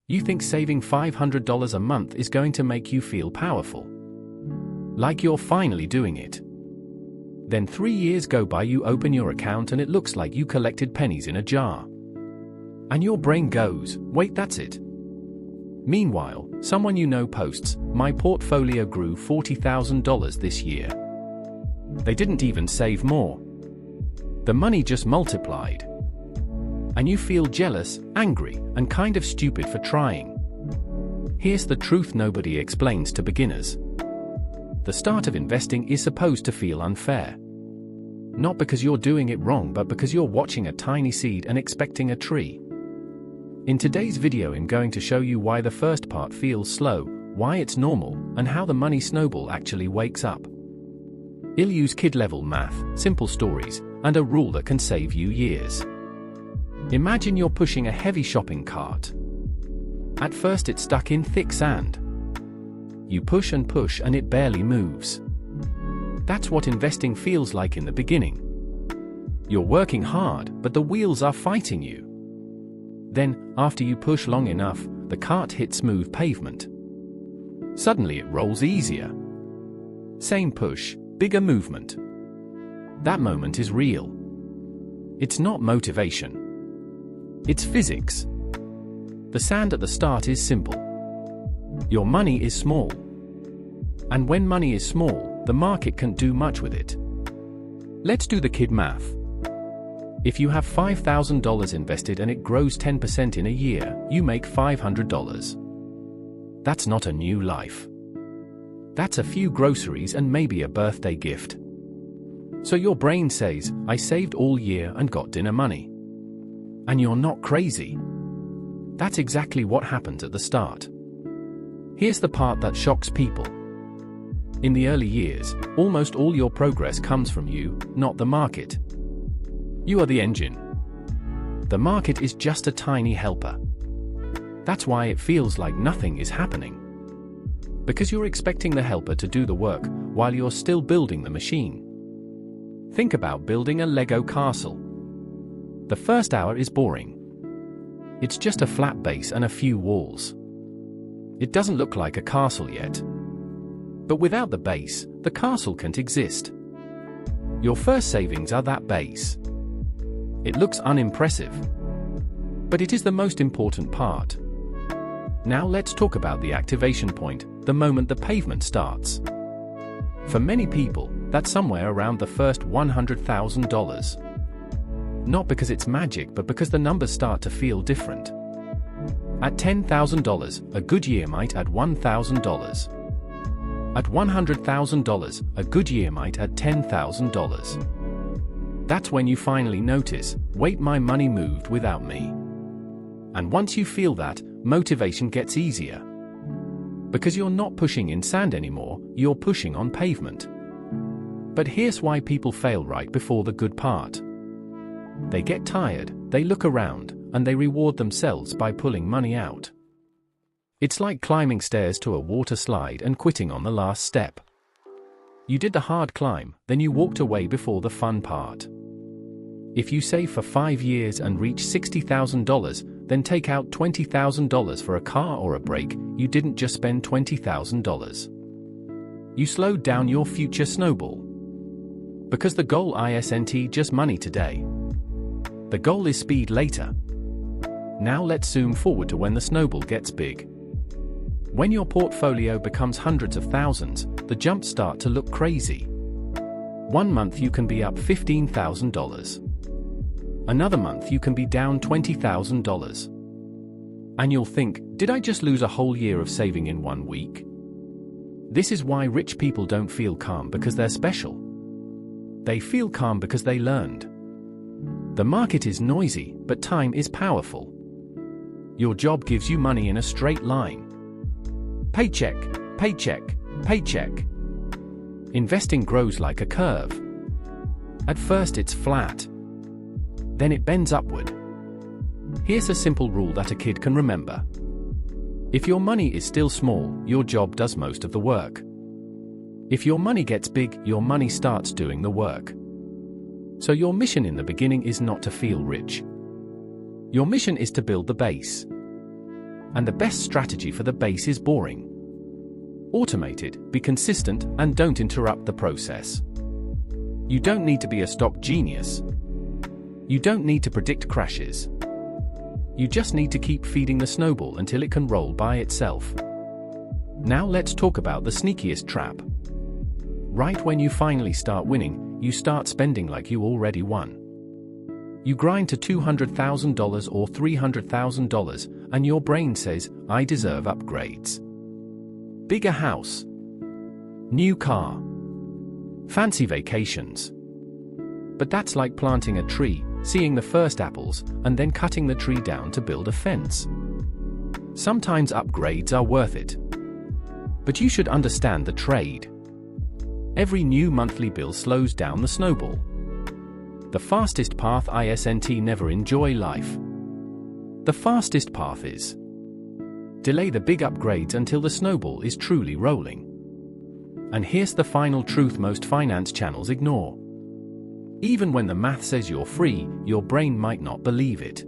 You think saving $500 a month is going to make you feel powerful. Like you're finally doing it. Then 3 years go by, you open your account and it looks like you collected pennies in a jar. And your brain goes, wait, that's it. Meanwhile, someone you know posts, my portfolio grew $40,000 this year. They didn't even save more. The money just multiplied. And you feel jealous, angry, and kind of stupid for trying. Here's the truth nobody explains to beginners. The start of investing is supposed to feel unfair. Not because you're doing it wrong, but because you're watching a tiny seed and expecting a tree. In today's video, I'm going to show you why the first part feels slow, why it's normal, and how the money snowball actually wakes up. I'll use kid-level math, simple stories, and a rule that can save you years. Imagine you're pushing a heavy shopping cart. At first it's stuck in thick sand. You push and it barely moves. That's what investing feels like in the beginning. You're working hard, but the wheels are fighting you. Then, after you push long enough, the cart hits smooth pavement. Suddenly it rolls easier. Same push, bigger movement. That moment is real. It's not motivation. It's physics. The sand at the start is simple. Your money is small. And when money is small, the market can't do much with it. Let's do the kid math. If you have $5,000 invested and it grows 10% in a year, you make $500. That's not a new life. That's a few groceries and maybe a birthday gift. So your brain says, I saved all year and got dinner money. And you're not crazy. That's exactly what happens at the start. Here's the part that shocks people. In the early years, almost all your progress comes from you, not the market. You are the engine. The market is just a tiny helper. That's why it feels like nothing is happening. Because you're expecting the helper to do the work while you're still building the machine. Think about building a Lego castle. The first hour is boring. It's just a flat base and a few walls. It doesn't look like a castle yet. But without the base, the castle can't exist. Your first savings are that base. It looks unimpressive. But it is the most important part. Now let's talk about the activation point, the moment the pavement starts. For many people, that's somewhere around the first $100,000. Not because it's magic, but because the numbers start to feel different. At $10,000, a good year might add $1,000. At $100,000, a good year might add $10,000. That's when you finally notice, wait, my money moved without me. And once you feel that, motivation gets easier. Because you're not pushing in sand anymore, you're pushing on pavement. But here's why people fail right before the good part. They get tired, they look around, and they reward themselves by pulling money out. It's like climbing stairs to a water slide and quitting on the last step. You did the hard climb, then you walked away before the fun part. If you save for 5 years and reach $60,000, then take out $20,000 for a car or a break, you didn't just spend $20,000. You slowed down your future snowball. Because the goal isn't just money today. The goal is speed later. Now let's zoom forward to when the snowball gets big. When your portfolio becomes hundreds of thousands, the jumps start to look crazy. 1 month you can be up $15,000. Another month you can be down $20,000. And you'll think, did I just lose a whole year of saving in 1 week? This is why rich people don't feel calm because they're special. They feel calm because they learned. The market is noisy, but time is powerful. Your job gives you money in a straight line. Paycheck, paycheck, paycheck. Investing grows like a curve. At first it's flat. Then it bends upward. Here's a simple rule that a kid can remember. If your money is still small, your job does most of the work. If your money gets big, your money starts doing the work. So your mission in the beginning is not to feel rich. Your mission is to build the base. And the best strategy for the base is boring. Automate it, be consistent, and don't interrupt the process. You don't need to be a stock genius. You don't need to predict crashes. You just need to keep feeding the snowball until it can roll by itself. Now let's talk about the sneakiest trap. Right when you finally start winning, you start spending like you already won. You grind to $200,000 or $300,000, and your brain says, I deserve upgrades. Bigger house. New car. Fancy vacations. But that's like planting a tree, seeing the first apples, and then cutting the tree down to build a fence. Sometimes upgrades are worth it. But you should understand the trade. Every new monthly bill slows down the snowball. The fastest path isn't never enjoy life. The fastest path is delay the big upgrades until the snowball is truly rolling. And here's the final truth most finance channels ignore. Even when the math says you're free, your brain might not believe it.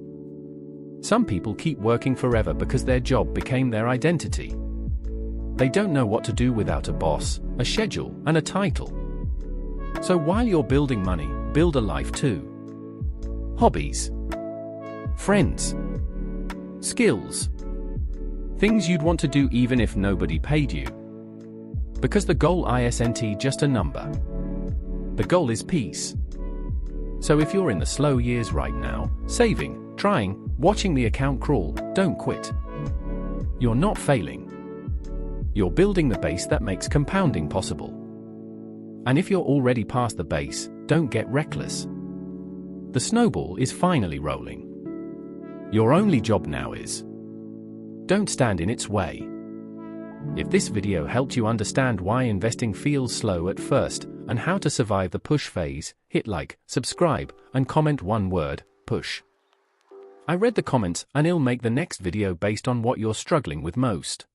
Some people keep working forever because their job became their identity. They don't know what to do without a boss, a schedule, and a title. So while you're building money, build a life too. Hobbies. Friends. Skills. Things you'd want to do even if nobody paid you. Because the goal isn't just a number. The goal is peace. So if you're in the slow years right now, saving, trying, watching the account crawl, don't quit. You're not failing. You're building the base that makes compounding possible. And if you're already past the base, don't get reckless. The snowball is finally rolling. Your only job now is don't stand in its way. If this video helped you understand why investing feels slow at first and how to survive the push phase, hit like, subscribe, and comment one word, push. I read the comments and I'll make the next video based on what you're struggling with most.